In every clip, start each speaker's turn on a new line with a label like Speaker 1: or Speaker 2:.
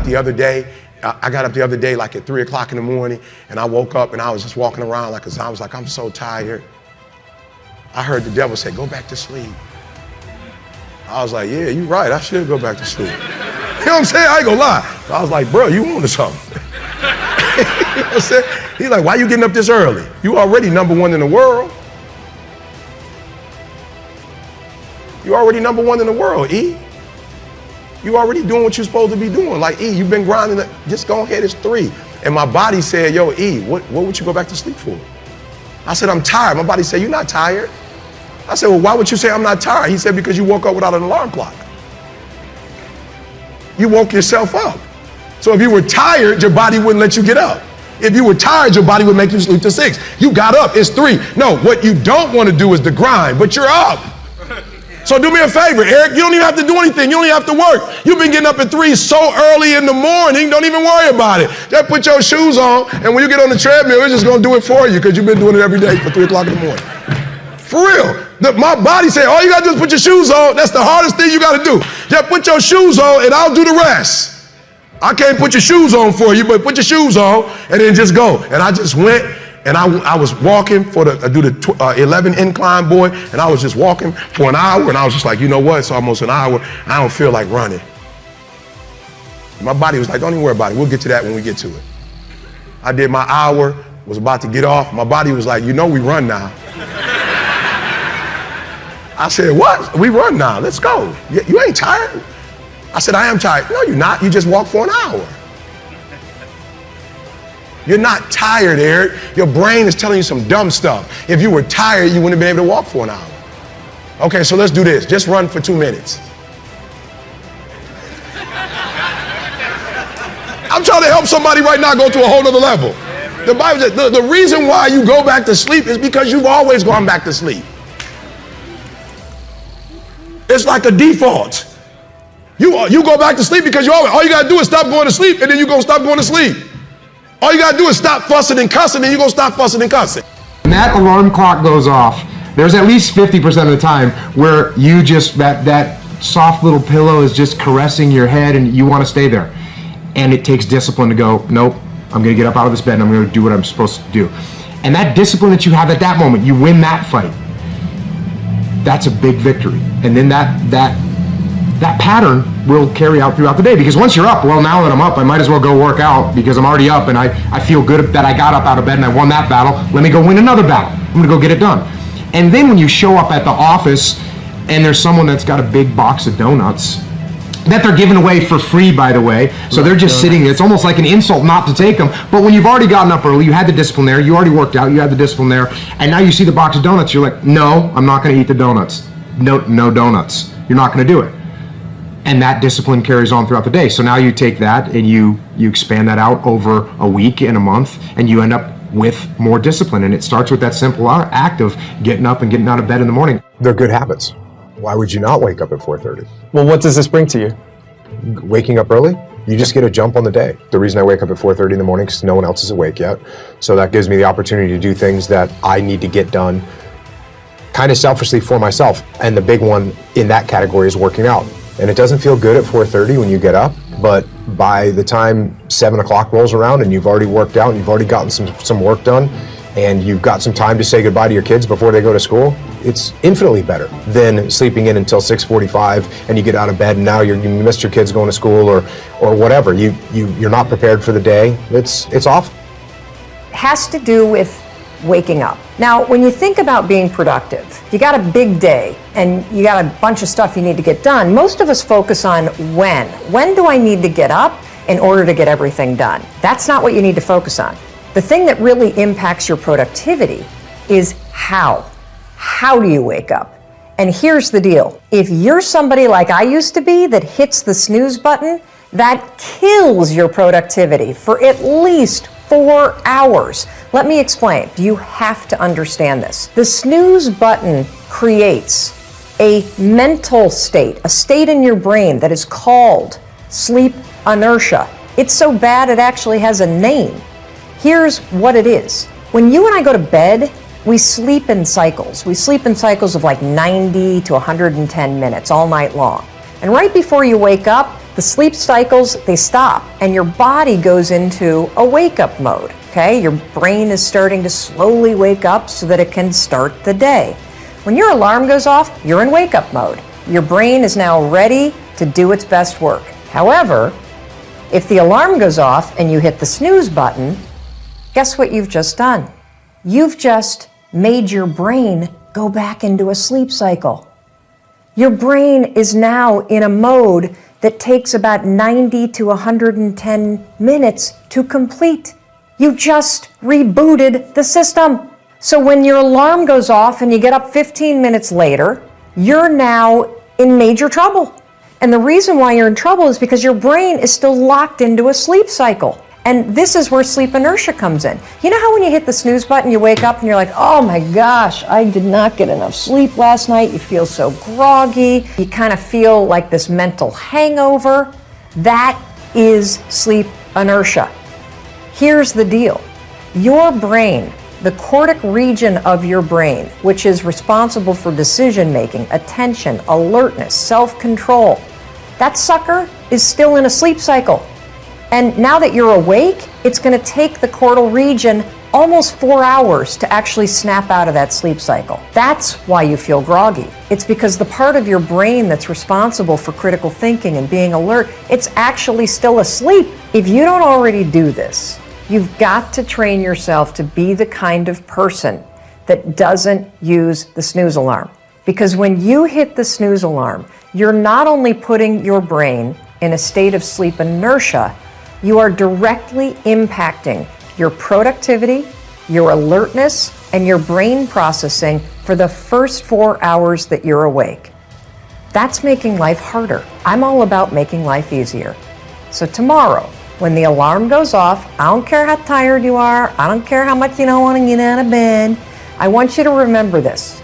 Speaker 1: up the other day. I got up the other day like at 3 o'clock in the morning, and I woke up and I was just walking around like a zombie. I was like, I'm so tired. I heard the devil say, go back to sleep. I was like, yeah, you're right. I should go back to sleep. You know what I'm saying? I ain't gonna lie. I was like, bro, you on to something. You know what I'm saying? He's like, why you getting up this early? You already #1 in the world. You already #1 in the world, E. You already doing what you're supposed to be doing. Like, E, you've been grinding, just go ahead, it's 3. And my body said, yo, E, what would you go back to sleep for? I said, I'm tired. My body said, you're not tired. I said, well, why would you say I'm not tired? He said, because you woke up without an alarm clock. You woke yourself up. So if you were tired, your body wouldn't let you get up. If you were tired, your body would make you sleep till 6. You got up, it's 3. No, what you don't want to do is the grind, but you're up. So do me a favor, Eric, you don't even have to do anything. You don't even have to work. You've been getting up at 3 so early in the morning, don't even worry about it. Just put your shoes on, and when you get on the treadmill, it's just going to do it for you because you've been doing it every day for 3 o'clock in the morning. For real. My body said, all you got to do is put your shoes on. That's the hardest thing you got to do. Just put your shoes on, and I'll do the rest. I can't put your shoes on for you, but put your shoes on, and then just go. And I just went. And I was walking I do the 11 incline, boy, and I was just walking for an hour, and I was just like, you know what, it's almost an hour, I don't feel like running. My body was like, don't even worry about it, we'll get to that when we get to it. I did my hour, was about to get off, my body was like, you know we run now. I said, what? We run now, let's go. You ain't tired? I said, I am tired. No, you're not, you just walked for an hour. You're not tired, Eric. Your brain is telling you some dumb stuff. If you were tired, you wouldn't have been able to walk for an hour. Okay, so let's do this. Just run for 2 minutes. I'm trying to help somebody right now go to a whole nother level. The Bible says the reason why you go back to sleep is because you've always gone back to sleep. It's like a default. You go back to sleep because all you got to do is stop going to sleep, and then you're going to stop going to sleep. All you gotta do is stop fussing and cussing, and you're gonna stop fussing and cussing.
Speaker 2: When that alarm clock goes off, there's at least 50% of the time where you just, that soft little pillow is just caressing your head and you wanna stay there. And it takes discipline to go, nope, I'm gonna get up out of this bed and I'm gonna do what I'm supposed to do. And that discipline that you have at that moment, you win that fight. That's a big victory. And then that pattern will carry out throughout the day, because once you're up, well, now that I'm up, I might as well go work out because I'm already up and I feel good that I got up out of bed and I won that battle. Let me go win another battle. I'm gonna go get it done. And then when you show up at the office and there's someone that's got a big box of donuts that they're giving away for free, by the way, so they're just sitting there. It's almost like an insult not to take them. But when you've already gotten up early, you had the discipline there, you already worked out, you had the discipline there, and now you see the box of donuts, you're like, no, I'm not gonna eat the donuts. No donuts. You're not gonna do it. And that discipline carries on throughout the day. So now you take that and you expand that out over a week and a month, and you end up with more discipline. And it starts with that simple act of getting up and getting out of bed in the morning.
Speaker 3: They're good habits. Why would you not wake up at 4:30?
Speaker 4: Well, what does this bring to you?
Speaker 3: Waking up early, you just get a jump on the day. The reason I wake up at 4:30 in the morning is because no one else is awake yet. So that gives me the opportunity to do things that I need to get done kind of selfishly for myself. And the big one in that category is working out. And it doesn't feel good at 4:30 when you get up, but by the time 7 o'clock rolls around and you've already worked out and you've already gotten some work done and you've got some time to say goodbye to your kids before they go to school, it's infinitely better than sleeping in until 6:45 and you get out of bed and now you missed your kids going to school or whatever. You're not prepared for the day. It's awful.
Speaker 5: Has to do with waking up. Now, when you think about being productive, you got a big day and you got a bunch of stuff you need to get done. Most of us focus on when. When do I need to get up in order to get everything done? That's not what you need to focus on. The thing that really impacts your productivity is how. How do you wake up? And here's the deal. If you're somebody like I used to be that hits the snooze button, that kills your productivity for at least 4 hours. Let me explain. You have to understand this. The snooze button creates a mental state, a state in your brain that is called sleep inertia. It's so bad it actually has a name. Here's what it is. When you and I go to bed, we sleep in cycles. We sleep in cycles of like 90 to 110 minutes all night long. And right before you wake up, the sleep cycles, they stop, and your body goes into a wake-up mode, okay? Your brain is starting to slowly wake up so that it can start the day. When your alarm goes off, you're in wake-up mode. Your brain is now ready to do its best work. However, if the alarm goes off and you hit the snooze button, guess what you've just done? You've just made your brain go back into a sleep cycle. Your brain is now in a mode that takes about 90 to 110 minutes to complete. You just rebooted the system. So when your alarm goes off and you get up 15 minutes later, you're now in major trouble. And the reason why you're in trouble is because your brain is still locked into a sleep cycle. And this is where sleep inertia comes in. You know how when you hit the snooze button, you wake up and you're like, oh my gosh, I did not get enough sleep last night. You feel so groggy. You kind of feel like this mental hangover. That is sleep inertia. Here's the deal. Your brain, the cortic region of your brain, which is responsible for decision making, attention, alertness, self-control, that sucker is still in a sleep cycle. And now that you're awake, it's going to take the cortical region almost 4 hours to actually snap out of that sleep cycle. That's why you feel groggy. It's because the part of your brain that's responsible for critical thinking and being alert, it's actually still asleep. If you don't already do this, you've got to train yourself to be the kind of person that doesn't use the snooze alarm. Because when you hit the snooze alarm, you're not only putting your brain in a state of sleep inertia, you are directly impacting your productivity, your alertness, and your brain processing for the first 4 hours that you're awake. That's making life harder. I'm all about making life easier. So tomorrow, when the alarm goes off, I don't care how tired you are, I don't care how much you don't want to get out of bed, I want you to remember this.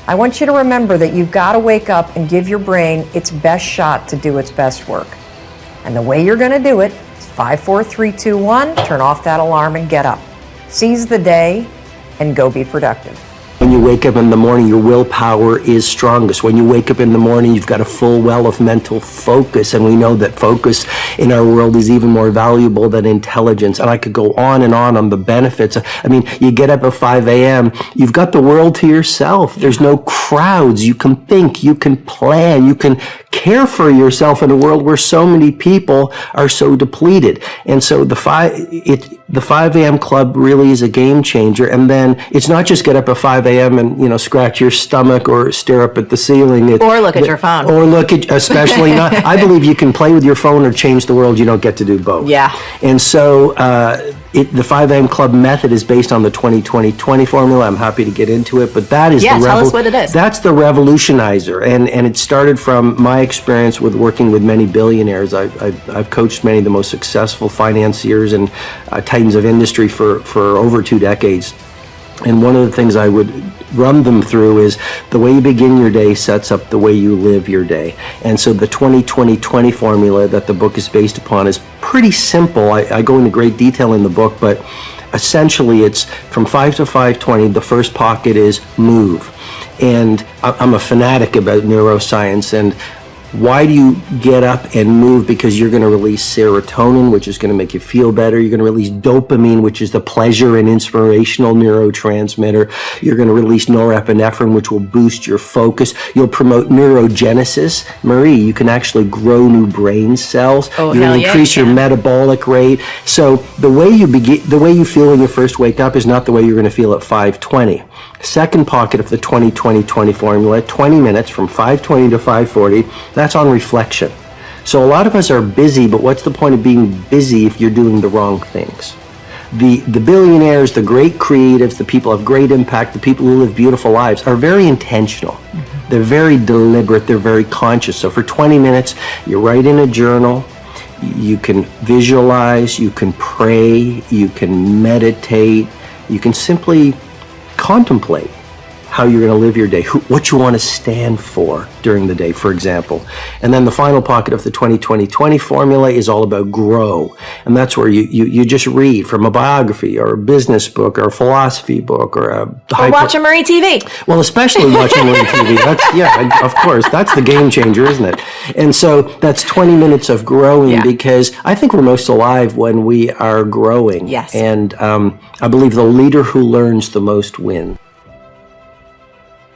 Speaker 5: I want you to remember that you've got to wake up and give your brain its best shot to do its best work. And the way you're going to do it is 5, 4, 3, 2, 1, turn off that alarm and get up. Seize the day and go be productive.
Speaker 4: When you wake up in the morning, your willpower is strongest. When you wake up in the morning, you've got a full well of mental focus, and we know that focus in our world is even more valuable than intelligence. And I could go on the benefits. I mean, you get up at 5 a.m., you've got the world to yourself. There's no crowds. You can think, you can plan, you can care for yourself in a world where so many people are so depleted. And so the 5 a.m. club really is a game changer. And then it's not just get up at 5 a.m. and, scratch your stomach or stare up at the ceiling.
Speaker 6: Or look at your phone.
Speaker 4: Or look at, especially not. I believe you can play with your phone or change the world. You don't get to do both.
Speaker 6: Yeah.
Speaker 4: And so the 5 a.m. club method is based on the 20-20-20 formula. I'm happy to get into it, but that is
Speaker 6: tell us what it is.
Speaker 4: That's the revolutionizer, and it started from my experience with working with many billionaires. I've coached many of the most successful financiers and titans of industry for over 2 decades. And one of the things I would run them through is the way you begin your day sets up the way you live your day. And so the 20-20-20 formula that the book is based upon is pretty simple. I go into great detail in the book, but essentially it's from 5 to 5:20. The first pocket is move. And I'm a fanatic about neuroscience, and why do you get up and move? Because you're going to release serotonin, which is going to make you feel better. You're going to release dopamine, which is the pleasure and inspirational neurotransmitter. You're going to release norepinephrine, which will boost your focus. You'll promote neurogenesis. Marie, you can actually grow new brain cells.
Speaker 6: Oh,
Speaker 4: You're going to
Speaker 6: hell
Speaker 4: increase
Speaker 6: yeah,
Speaker 4: your metabolic rate. So the way you feel when you first wake up is not the way you're going to feel at 5:20. Second pocket of the 20-20-20 formula, 20 minutes from 5:20 to 5:40. That's on reflection. So a lot of us are busy, but what's the point of being busy if you're doing the wrong things? The billionaires, the great creatives, the people of great impact, the people who live beautiful lives are very intentional. Mm-hmm. They're very deliberate. They're very conscious. So for 20 minutes, you write in a journal. You can visualize. You can pray. You can meditate. You can simply contemplate. how you're going to live your day, what you want to stand for during the day, for example. And then the final pocket of the 20-20-20 formula is all about grow. And that's where you just read from a biography or a business book or a philosophy book or a...
Speaker 6: Or watch a Marie TV.
Speaker 4: Well, especially watching Marie TV. That's, yeah, of course. That's the game changer, isn't it? And so that's 20 minutes of growing, because I think we're most alive when we are growing.
Speaker 6: Yes.
Speaker 4: And I believe the leader who learns the most wins.